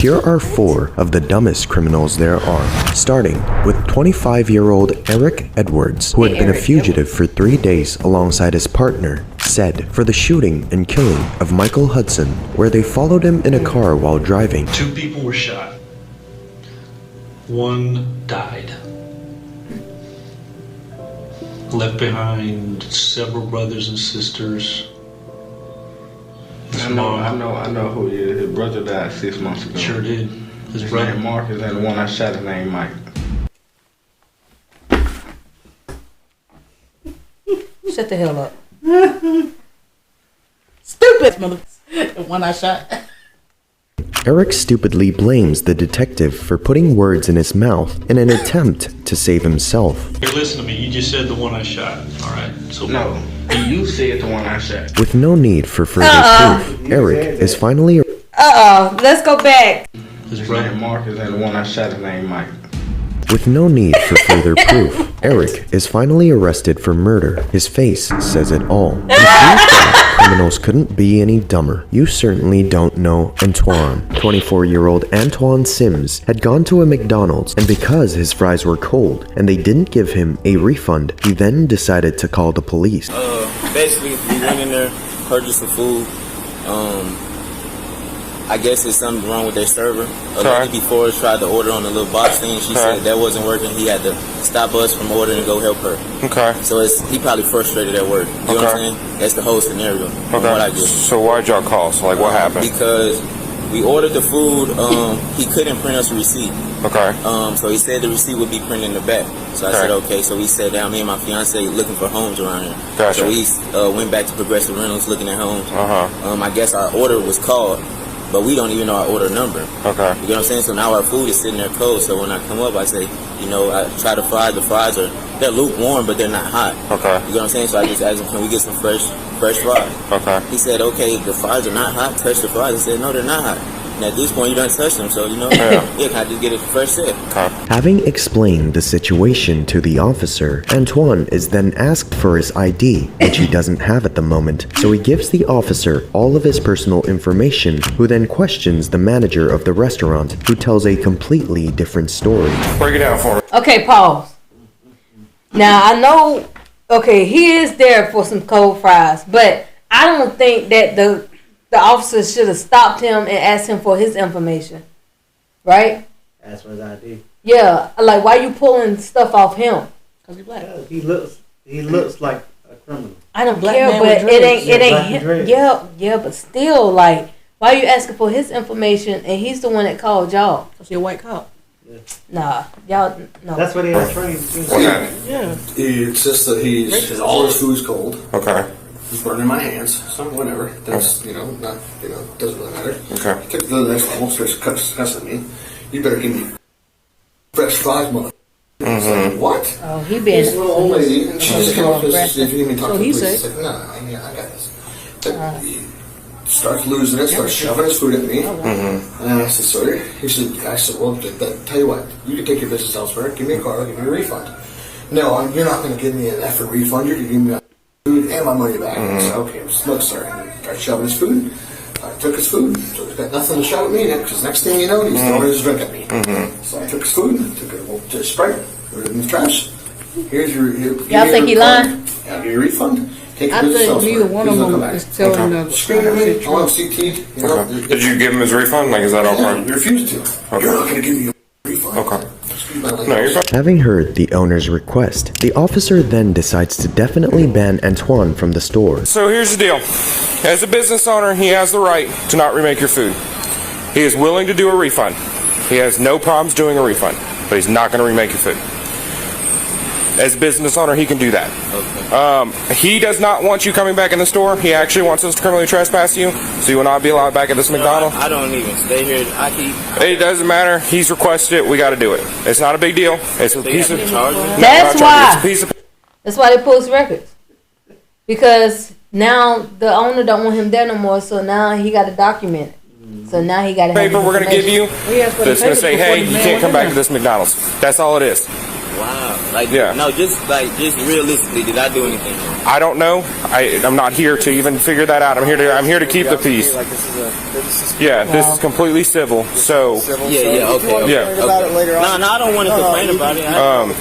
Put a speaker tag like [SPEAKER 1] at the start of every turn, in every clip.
[SPEAKER 1] Here are 4 of the dumbest criminals there are, starting with 25-year-old Eric Edwards, who had been a fugitive for 3 days alongside his partner, Sed, for the shooting and killing of Michael Hudson, where they followed him in a car while driving.
[SPEAKER 2] 2 people were shot. 1 died. Left behind several brothers and sisters.
[SPEAKER 3] I know who he is. His brother died 6 months ago.
[SPEAKER 2] Sure did.
[SPEAKER 3] His brother name Marcus, and the one I shot his name Mike.
[SPEAKER 4] Shut the hell up.
[SPEAKER 5] Stupid mother. The one I shot.
[SPEAKER 1] Eric stupidly blames the detective for putting words in his mouth in an attempt to save himself.
[SPEAKER 2] Here, listen to me. You just said the one I shot. All right. So
[SPEAKER 3] No, you said the one I shot.
[SPEAKER 1] With no need for further proof, Eric is finally
[SPEAKER 4] Let's go back.
[SPEAKER 3] His brother Marcus, and the one I shot his name Mike.
[SPEAKER 1] With no need for further proof, Eric is finally arrested for murder. His face says it all. If you thought criminals couldn't be any dumber, you certainly don't know Antoine. 24-year-old Antoine Sims had gone to a McDonald's, and because his fries were cold and they didn't give him a refund, he then decided to call the police.
[SPEAKER 6] Basically, we went in there, purchased some food. I guess there's something wrong with their server. A lady before us tried to order on the little box thing. She said that wasn't working. He had to stop us from ordering and go help her.
[SPEAKER 7] Okay.
[SPEAKER 6] So he probably frustrated at work. You know what I'm saying? That's the whole scenario. From what I get.
[SPEAKER 7] So why'd y'all call? So what happened?
[SPEAKER 6] Because we ordered the food. He couldn't print us a receipt.
[SPEAKER 7] Okay.
[SPEAKER 6] So he said the receipt would be printed in the back. So I said okay. So we sat down. Me and my fiance looking for homes around here.
[SPEAKER 7] Gotcha.
[SPEAKER 6] So we went back to Progressive Rentals looking at homes. I guess our order was called, but we don't even know our order number.
[SPEAKER 7] Okay.
[SPEAKER 6] You know what I'm saying? So now our food is sitting there cold. So when I come up, I say, I try to fry. The fries they're lukewarm, but they're not hot.
[SPEAKER 7] Okay.
[SPEAKER 6] You know what I'm saying? So I just asked him, can we get some fresh fries?
[SPEAKER 7] Okay.
[SPEAKER 6] He said, okay, the fries are not hot. Touch the fries. I said, no, they're not hot. And at this point, you don't touch them, so can I just get it fresh set?
[SPEAKER 1] Having explained the situation to the officer, Antoine is then asked for his ID, which he doesn't have at the moment, so he gives the officer all of his personal information, who then questions the manager of the restaurant, who tells a completely different story.
[SPEAKER 7] Break it down for me.
[SPEAKER 4] Okay, pause. Now, I know, he is there for some cold fries, but I don't think that the officer should have stopped him and asked him for his information. Right?
[SPEAKER 8] Ask for his ID.
[SPEAKER 4] Yeah. Like, why you pulling stuff off him?
[SPEAKER 5] Because he's black.
[SPEAKER 8] Yeah, he looks like a criminal.
[SPEAKER 4] I don't
[SPEAKER 5] Black
[SPEAKER 4] care,
[SPEAKER 5] man
[SPEAKER 4] but
[SPEAKER 5] with
[SPEAKER 4] it
[SPEAKER 5] dreads.
[SPEAKER 4] ain't
[SPEAKER 8] Black
[SPEAKER 4] him. Yeah, but still, like, why are you asking for his information and he's the one that called y'all?
[SPEAKER 5] Because he's a white cop.
[SPEAKER 8] Yeah.
[SPEAKER 4] Nah, y'all, no.
[SPEAKER 8] That's what he had trained.
[SPEAKER 7] What happened?
[SPEAKER 5] Yeah.
[SPEAKER 9] It's just that all his food's cold.
[SPEAKER 7] Okay.
[SPEAKER 9] He's burning my hands, so whatever. That's, doesn't really matter.
[SPEAKER 7] Okay.
[SPEAKER 9] He took it to the next level, starts cussing me. You better give me fresh fries, mother. Like, what?
[SPEAKER 4] Oh, he been.
[SPEAKER 9] This little old lady, and she just came up and
[SPEAKER 4] aggressive.
[SPEAKER 9] said, if you need me to talk
[SPEAKER 5] So
[SPEAKER 9] to the
[SPEAKER 5] he
[SPEAKER 9] police,
[SPEAKER 5] said.
[SPEAKER 9] I said, no, I got this. But he starts losing it, starts shoving his food at me. And I said, sorry. I said, well, tell you what, you can take your business elsewhere, give me a car, I'll give you a refund. No, you're not going to give me an effing refund, you're going to give me food and my money back. I said, okay, look, sir. And he started shoving his food. I took his food, so he's got nothing to shove at me because next thing you know, he's throwing his drink at me. So I took his food, took it to Sprite, put it in the trash. Here's your
[SPEAKER 4] Y'all think he lying?
[SPEAKER 9] I'll give you a refund. Take
[SPEAKER 5] I
[SPEAKER 9] your business
[SPEAKER 5] think
[SPEAKER 9] elsewhere.
[SPEAKER 5] neither one
[SPEAKER 9] Please
[SPEAKER 5] of
[SPEAKER 9] don't come
[SPEAKER 5] them
[SPEAKER 9] back.
[SPEAKER 5] is telling the
[SPEAKER 9] Screaming at me, I want CT.
[SPEAKER 7] Okay. Did you give him his refund? Like, is that all part?
[SPEAKER 9] You refused to. You're not going to give me a refund.
[SPEAKER 7] Okay.
[SPEAKER 9] Excuse my language.
[SPEAKER 7] No, you're fine.
[SPEAKER 1] Having heard the owner's request, the officer then decides to definitely ban Antoine from the store.
[SPEAKER 7] So here's the deal. As a business owner, he has the right to not remake your food. He is willing to do a refund. He has no problems doing a refund, but he's not going to remake your food. As a business owner, he can do that.
[SPEAKER 6] Okay.
[SPEAKER 7] He does not want you coming back in the store. He actually wants us to criminally trespass you, so you will not be allowed back at this McDonald's.
[SPEAKER 6] I don't even stay here.
[SPEAKER 7] It doesn't matter. He's requested it. We got to do it. It's not a big deal. It's a piece of.
[SPEAKER 4] That's why.
[SPEAKER 7] It's a piece of.
[SPEAKER 4] That's why they post records. Because now the owner don't want him there no more, so now he got to document it. So now he got to have
[SPEAKER 7] Paper we're going to give you
[SPEAKER 5] He asked for the
[SPEAKER 7] that's going to
[SPEAKER 5] paper
[SPEAKER 7] say,
[SPEAKER 5] before
[SPEAKER 7] hey,
[SPEAKER 5] the
[SPEAKER 7] you
[SPEAKER 5] man
[SPEAKER 7] can't
[SPEAKER 5] went
[SPEAKER 7] come
[SPEAKER 5] in
[SPEAKER 7] back to
[SPEAKER 5] there.
[SPEAKER 7] this McDonald's. That's all it is.
[SPEAKER 6] Wow. Like,
[SPEAKER 7] Yeah.
[SPEAKER 6] no, just realistically, did I do anything wrong?
[SPEAKER 7] I don't know. I'm not here to even figure that out. I'm here to keep the peace.
[SPEAKER 9] Like this is
[SPEAKER 7] Yeah, this is completely civil. So
[SPEAKER 6] Yeah, okay.
[SPEAKER 7] Yeah.
[SPEAKER 9] about it later on.
[SPEAKER 6] No, I don't want to complain about it. No,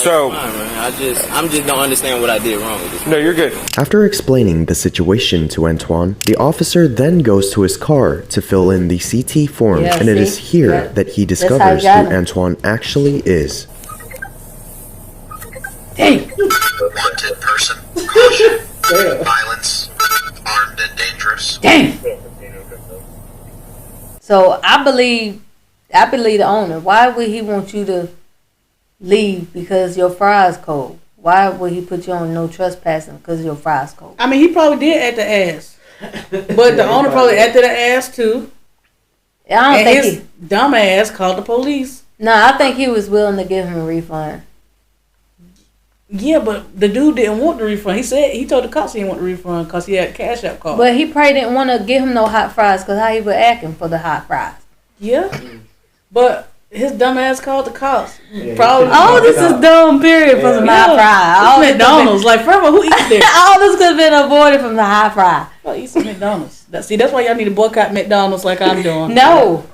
[SPEAKER 7] so-
[SPEAKER 6] it's fine, man. I'm just don't understand what I did wrong with this.
[SPEAKER 7] no, you're good.
[SPEAKER 1] After explaining the situation to Antoine, the officer then goes to his car to fill in the CT form,
[SPEAKER 4] Yeah,
[SPEAKER 1] and it is
[SPEAKER 4] see?
[SPEAKER 1] here
[SPEAKER 4] Yeah.
[SPEAKER 1] that he
[SPEAKER 4] how
[SPEAKER 1] discovers
[SPEAKER 4] you got
[SPEAKER 1] who
[SPEAKER 4] him.
[SPEAKER 1] Antoine actually is.
[SPEAKER 4] Dang.
[SPEAKER 10] Wanted person. Caution. Violence. Armed and dangerous.
[SPEAKER 4] Dang. So I believe the owner. Why would he want you to leave because your fries cold? Why would he put you on no trespassing because your fries cold?
[SPEAKER 5] I mean, he probably did act the ass, but the owner probably acted the ass too.
[SPEAKER 4] I don't
[SPEAKER 5] And
[SPEAKER 4] think
[SPEAKER 5] his dumb ass called the police.
[SPEAKER 4] I think he was willing to give him a refund.
[SPEAKER 5] Yeah, but the dude didn't want the refund. He told the cops he didn't want the refund because he had a cash app card.
[SPEAKER 4] But he probably didn't want to give him no hot fries because how he was acting for the hot fries.
[SPEAKER 5] Yeah, but his dumb ass called the cops. Probably.
[SPEAKER 4] Oh, this is dumb, period, from the hot fry.
[SPEAKER 5] It's McDonald's. Like, first of all, who eats there?
[SPEAKER 4] All this could have been avoided from the hot fry.
[SPEAKER 5] Oh, eat some McDonald's. That's why y'all need to boycott McDonald's like I'm doing.
[SPEAKER 4] No.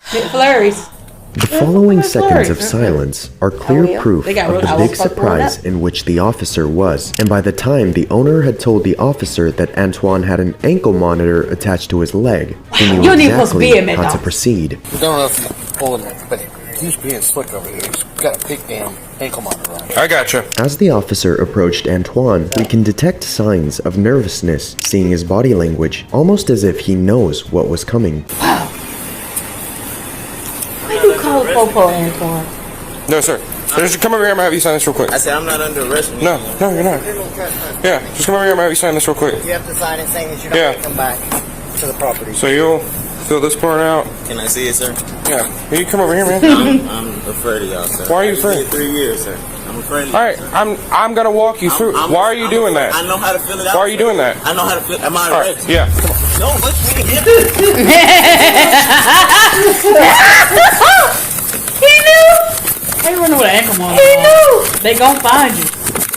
[SPEAKER 4] McFlurries.
[SPEAKER 1] The following
[SPEAKER 5] that's
[SPEAKER 1] seconds of
[SPEAKER 5] hilarious.
[SPEAKER 1] silence are clear
[SPEAKER 4] yeah.
[SPEAKER 1] proof
[SPEAKER 5] They got
[SPEAKER 1] of
[SPEAKER 5] rid-
[SPEAKER 1] the
[SPEAKER 5] I
[SPEAKER 1] big
[SPEAKER 4] was fucking growing
[SPEAKER 1] surprise
[SPEAKER 4] up.
[SPEAKER 1] in which the officer was, and by the time the owner had told the officer that Antoine had an ankle monitor attached to his leg, he knew
[SPEAKER 4] You ain't even supposed to be
[SPEAKER 1] exactly
[SPEAKER 4] in
[SPEAKER 1] how to
[SPEAKER 4] McDonald's.
[SPEAKER 1] proceed.
[SPEAKER 9] I don't know if he's pulling it, but he's being slick over here. He's got a big damn ankle monitor on.
[SPEAKER 7] I gotcha.
[SPEAKER 1] As the officer approached Antoine, we can detect signs of nervousness, seeing his body language, almost as if he knows what was coming.
[SPEAKER 4] Why you call Popo, Antoine?
[SPEAKER 7] No, sir. Just come over here. I'm gonna have you sign this real quick.
[SPEAKER 6] I said I'm not under arrest.
[SPEAKER 7] No, you're not. Yeah, just come over here. I'm gonna have you sign this real quick.
[SPEAKER 9] You have to sign it saying that you're not
[SPEAKER 7] Yeah.
[SPEAKER 9] going to come back to the property.
[SPEAKER 7] So you'll fill this part out.
[SPEAKER 6] Can I see it, sir?
[SPEAKER 7] Yeah. You come over here, man.
[SPEAKER 6] I'm afraid of y'all, sir.
[SPEAKER 7] Why are you
[SPEAKER 6] I just
[SPEAKER 7] afraid?
[SPEAKER 6] did 3 years, sir. I'm afraid of
[SPEAKER 7] All right, I'm gonna walk you through. Why are you doing that?
[SPEAKER 6] I know how to fill it out.
[SPEAKER 7] Why are you doing that?
[SPEAKER 6] I know how to fill. Am I
[SPEAKER 7] All right.
[SPEAKER 6] arrested?
[SPEAKER 7] Yeah.
[SPEAKER 6] No, let's get it.
[SPEAKER 4] He knew.
[SPEAKER 5] They run with an ankle monitor.
[SPEAKER 4] He knew.
[SPEAKER 5] They gonna find you.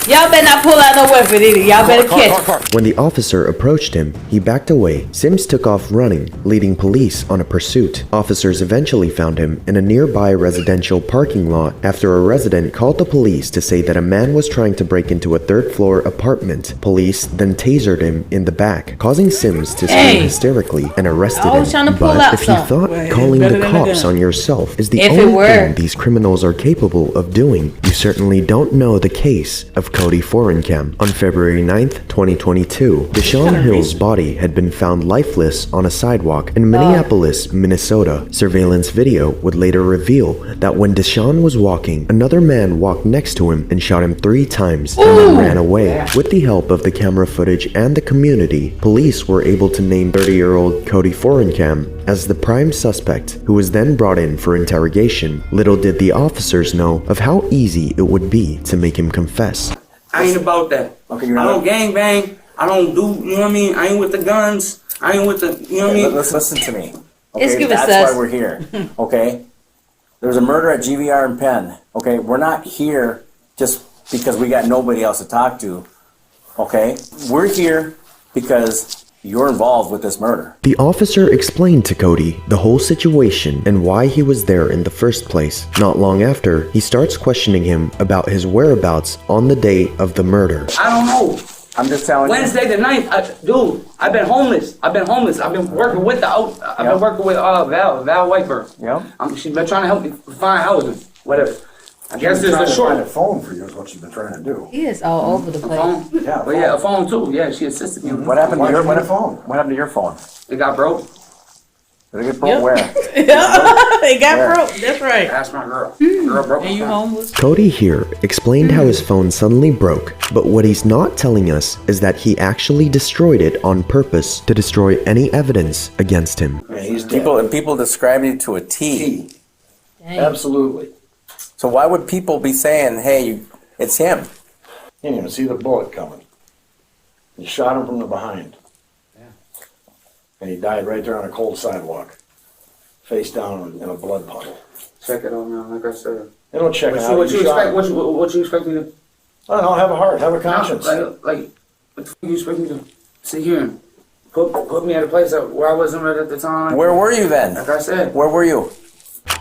[SPEAKER 4] Y'all better not pull out no weapon either. Y'all better catch him.
[SPEAKER 1] When the officer approached him, he backed away. Sims took off running, leading police on a pursuit. Officers eventually found him in a nearby residential parking lot after a resident called the police to say that a man was trying to break into a third-floor apartment. Police then tasered him in the back, causing Sims to scream hysterically and arrested
[SPEAKER 4] I was trying to
[SPEAKER 1] him.
[SPEAKER 4] pull
[SPEAKER 1] But
[SPEAKER 4] out
[SPEAKER 1] if you
[SPEAKER 4] something.
[SPEAKER 1] thought
[SPEAKER 5] Well,
[SPEAKER 1] calling
[SPEAKER 5] better
[SPEAKER 1] the
[SPEAKER 5] than a
[SPEAKER 1] cops
[SPEAKER 5] gun.
[SPEAKER 1] on yourself is the
[SPEAKER 4] If it
[SPEAKER 1] only
[SPEAKER 4] were.
[SPEAKER 1] thing these criminals are capable of doing, you certainly don't know the case of Cody Forencam. On February 9th, 2022, Deshaun Hill's body had been found lifeless on a sidewalk in Minneapolis, Minnesota. Surveillance video would later reveal that when Deshaun was walking, another man walked next to him and shot him 3 times and then ran away. With the help of the camera footage and the community, police were able to name 30-year-old Cody Forencam as the prime suspect, who was then brought in for interrogation. Little did the officers know of how easy it would be to make him confess.
[SPEAKER 11] I ain't about that.
[SPEAKER 9] Okay,
[SPEAKER 11] I
[SPEAKER 9] you're
[SPEAKER 11] don't
[SPEAKER 9] not.
[SPEAKER 11] gang bang. I don't do, you know what I mean? I ain't with the guns. I ain't with the, you know what I mean?
[SPEAKER 12] Listen to me.
[SPEAKER 4] It's
[SPEAKER 12] Okay,
[SPEAKER 4] giving
[SPEAKER 12] that's
[SPEAKER 4] sus.
[SPEAKER 12] why we're here. Okay? There was a murder at GVR in Penn. Okay? We're not here just because we got nobody else to talk to. Okay? We're here because you're involved with this murder.
[SPEAKER 1] The officer explained to Cody the whole situation and why he was there in the first place. Not long after, he starts questioning him about his whereabouts on the day of the murder.
[SPEAKER 11] I don't know.
[SPEAKER 12] I'm just telling
[SPEAKER 11] Wednesday the 9th, dude, I've been homeless. I've been working with I've been working with Val Whiteburn.
[SPEAKER 12] Yep.
[SPEAKER 11] She's been trying to help me find housing, whatever. I guess there's a short
[SPEAKER 9] a phone for you is what you've been trying to do.
[SPEAKER 4] He is all over the place.
[SPEAKER 11] phone.
[SPEAKER 9] Yeah,
[SPEAKER 11] But yeah, a phone too. Yeah, she assisted me.
[SPEAKER 12] What happened to your
[SPEAKER 9] phone?
[SPEAKER 12] What happened to your phone?
[SPEAKER 11] It got broke.
[SPEAKER 12] Did it get broke?
[SPEAKER 5] Yep.
[SPEAKER 12] Where?
[SPEAKER 5] They got
[SPEAKER 12] Where?
[SPEAKER 5] broke. That's right.
[SPEAKER 11] That's my girl. Girl broke.
[SPEAKER 5] And you
[SPEAKER 11] my phone.
[SPEAKER 5] homeless?
[SPEAKER 1] Cody here explained how his phone suddenly broke, but what he's not telling us is that he actually destroyed it on purpose to destroy any evidence against him.
[SPEAKER 9] Yeah, he's dead.
[SPEAKER 12] People describe it to a T.
[SPEAKER 4] Dang.
[SPEAKER 9] Absolutely.
[SPEAKER 12] So why would people be saying, hey, it's him?
[SPEAKER 9] You didn't even see the bullet coming. You shot him from the behind. And he died right there on a cold sidewalk, face down in a blood puddle.
[SPEAKER 11] check it out now. Like I said.
[SPEAKER 12] They don't check it out.
[SPEAKER 11] What you expect? What you expect me to?
[SPEAKER 12] I don't know, have a heart, have a conscience.
[SPEAKER 11] Like, what the fuck you expect me to sit here and put me at a place where I wasn't right at the time?
[SPEAKER 12] Where were you then?
[SPEAKER 11] Like I said.
[SPEAKER 12] Where were you?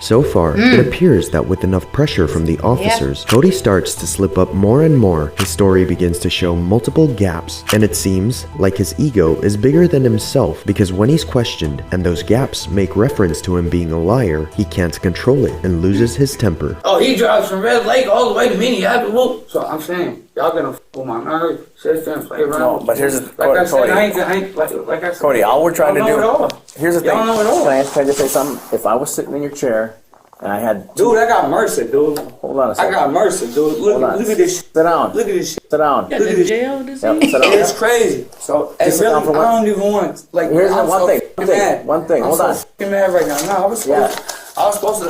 [SPEAKER 1] So far, it appears that with enough pressure from the officers, Cody starts to slip up more and more. His story begins to show multiple gaps, and it seems like his ego is bigger than himself because when he's questioned and those gaps make reference to him being a liar, he can't control it and loses his temper.
[SPEAKER 11] Oh, he drives from Red Lake all the way to Minneapolis. Whoop. So I'm saying, y'all gonna f with my nerves, sit there and play around.
[SPEAKER 12] No, but here's the
[SPEAKER 11] like I said,
[SPEAKER 12] Cody.
[SPEAKER 11] I ain't like I said.
[SPEAKER 12] Cody, all we're trying to
[SPEAKER 11] y'all know it all.
[SPEAKER 12] do. Here's the thing.
[SPEAKER 11] Y'all know it all.
[SPEAKER 12] Can I just say something? If I was sitting in your chair and I had.
[SPEAKER 11] Dude, I got mercy, dude.
[SPEAKER 12] Hold on a second.
[SPEAKER 11] I got mercy, dude. Look at this shit.
[SPEAKER 12] Sit down.
[SPEAKER 11] Look at this shit.
[SPEAKER 12] Sit down.
[SPEAKER 5] Got that jail disease?
[SPEAKER 12] Yep, sit down.
[SPEAKER 11] It's crazy. So,
[SPEAKER 12] Just sit
[SPEAKER 11] really,
[SPEAKER 12] down for
[SPEAKER 11] I don't even want, like,
[SPEAKER 12] Here's
[SPEAKER 11] I'm
[SPEAKER 12] one
[SPEAKER 11] so
[SPEAKER 12] thing.
[SPEAKER 11] fucking mad.
[SPEAKER 12] One thing. Hold
[SPEAKER 11] I'm
[SPEAKER 12] on.
[SPEAKER 11] so fucking mad right now. No, I was supposed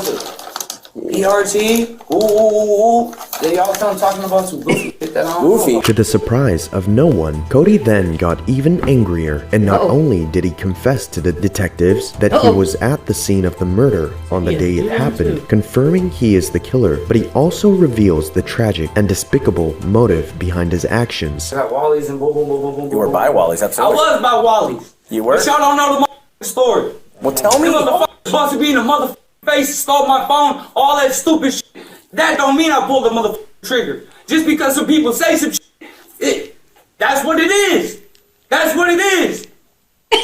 [SPEAKER 11] to. ERT, ooh, they all come talking about some goofy shit that I don't know about.
[SPEAKER 1] To the surprise of no one, Cody then got even angrier, and not only did he confess to the detectives that he was at the scene of the murder on the day it happened, confirming he is the killer, but he also reveals the tragic and despicable motive behind his actions.
[SPEAKER 11] I got Wally's and boom, boom, boom, boom, boom.
[SPEAKER 12] You were by Wally's,
[SPEAKER 11] I
[SPEAKER 12] absolutely.
[SPEAKER 11] was by Wally's.
[SPEAKER 12] You were?
[SPEAKER 11] But y'all don't know the story.
[SPEAKER 12] Well, tell me.
[SPEAKER 11] The motherfucker supposed to be in the motherfucking face, stole my phone, all that stupid shit. That don't mean I pulled the motherfucking trigger. Just because some people say some shit, that's what it is. That's what it is.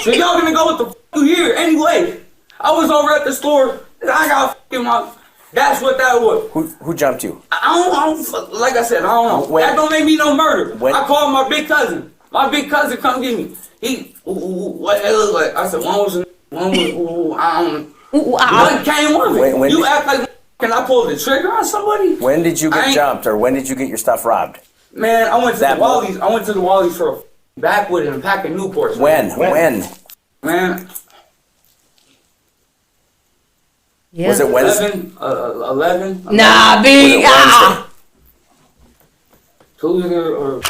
[SPEAKER 11] So y'all gonna go with the fuck you here anyway. I was over at the store, and I got fucking my. That's what that was.
[SPEAKER 12] Who jumped you?
[SPEAKER 11] I don't, like I said, I don't know. That don't make me no murder. I called my big cousin. My big cousin come get me. He, what it look like? I said, one was, I don't. What came with it? You act like can I pull the trigger on somebody?
[SPEAKER 12] When did you get jumped, or when did you get your stuff robbed?
[SPEAKER 11] Man, I went to the Wally's. I went to the Wally's for a backwood and a pack of Newports.
[SPEAKER 12] When?
[SPEAKER 11] Man.
[SPEAKER 4] Yeah.
[SPEAKER 12] Was it Wednesday?
[SPEAKER 11] 11.
[SPEAKER 4] Nah, big.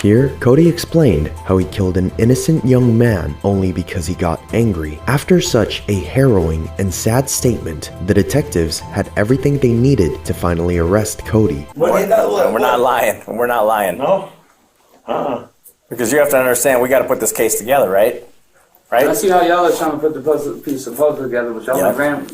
[SPEAKER 1] Here, Cody explained how he killed an innocent young man only because he got angry. After such a harrowing and sad statement, the detectives had everything they needed to finally arrest Cody.
[SPEAKER 12] We're not lying. We're not lying.
[SPEAKER 8] No?
[SPEAKER 12] Because you have to understand, we got to put this case together, right? Right?
[SPEAKER 11] I see how y'all are trying to put the piece of puzzle together, but y'all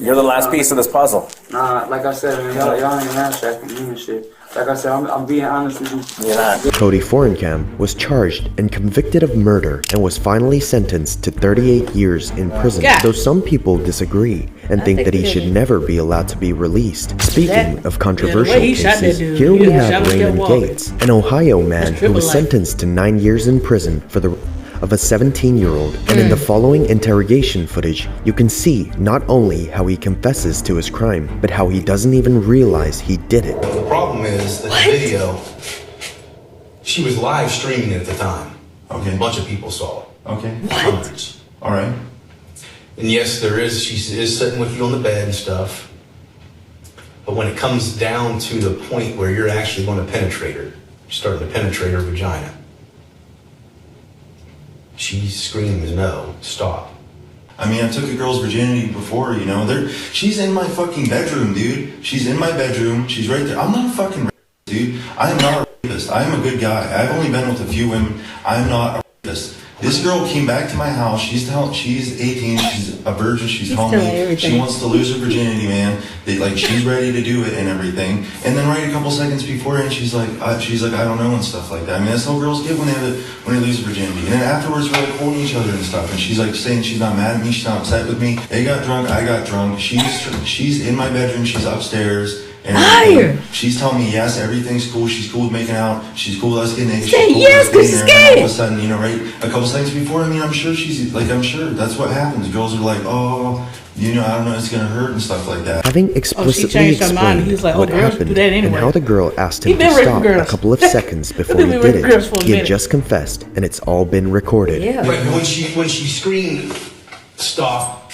[SPEAKER 12] You're the last piece of this puzzle.
[SPEAKER 11] Nah, like I said, man, y'all ain't ransacked me and shit. Like I said, I'm being honest with you.
[SPEAKER 12] You're not.
[SPEAKER 1] Cody Forencam was charged and convicted of murder and was finally sentenced to 38 years in prison, though some people disagree and think that he should never be allowed to be released. Speaking of controversial cases, here we have Raymond Gates, an Ohio man who was sentenced to 9 years in prison for the of a 17-year-old, and in the following interrogation footage, you can see not only how he confesses to his crime, but how he doesn't even realize he did it.
[SPEAKER 13] The problem is that the video, she was live streaming at the time. Okay. A bunch of people saw it. Okay. Hundreds. All right. And yes, she is sitting with you on the bed and stuff. But when it comes down to the point where you're actually going to penetrate her, you're starting to penetrate her vagina, she screams, no, stop.
[SPEAKER 14] I mean, I took a girl's virginity before, you know. She's in my fucking bedroom, dude. She's in my bedroom. She's right there. I'm not a fucking rapist, dude. I am not a rapist. I am a good guy. I've only been with a few women. I'm not a rapist. This girl came back to my house. She's 18. She's a virgin. She's homely. She wants to lose her virginity, man. She's ready to do it and everything. And then right a couple seconds before, and she's like, I don't know, and stuff like that. I mean, that's how girls get when they lose virginity. And then afterwards, we're like holding each other and stuff. And she's like saying she's not mad at me. She's not upset with me. They got drunk. I got drunk. She's in my bedroom. She's upstairs. And she's telling me, yes, everything's cool. She's cool with making out. She's cool with us getting naked.
[SPEAKER 4] Say yes, because she's scared.
[SPEAKER 14] All of a sudden, you know, right? A couple seconds before, I mean, I'm sure that's what happens. Girls are like, oh, you know, I don't know, it's going to hurt and stuff like that.
[SPEAKER 1] Having explicitly explained what happened and how the girl asked him to stop a couple of seconds before he did it, he had just confessed, and it's all been recorded.
[SPEAKER 13] But when she screamed, stop,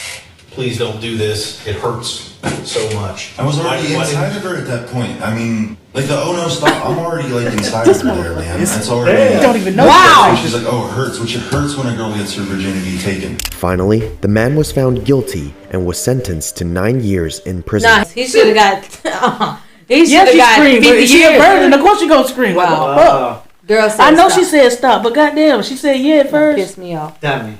[SPEAKER 13] please don't do this, it hurts.
[SPEAKER 14] so much. I was already inside of her at that point. I mean, like the oh no stop. I'm already like inside of her there, man. That's already.
[SPEAKER 5] You don't even know.
[SPEAKER 14] Wow. She's like, oh, it hurts, which it hurts when a girl gets her virginity taken.
[SPEAKER 1] Finally, the man was found guilty and was sentenced to 9 years in prison.
[SPEAKER 4] Nah, he should have got. He should
[SPEAKER 5] Yeah,
[SPEAKER 4] have
[SPEAKER 5] she
[SPEAKER 4] got
[SPEAKER 5] screamed.
[SPEAKER 4] 50
[SPEAKER 5] But she a
[SPEAKER 4] years.
[SPEAKER 5] virgin. Of course she gonna scream.
[SPEAKER 4] Wow.
[SPEAKER 5] What the fuck?
[SPEAKER 4] Girl said
[SPEAKER 5] I know
[SPEAKER 4] stop.
[SPEAKER 5] she said stop, but goddamn, she said yeah at first.
[SPEAKER 4] Pissed me off.
[SPEAKER 8] Damn me.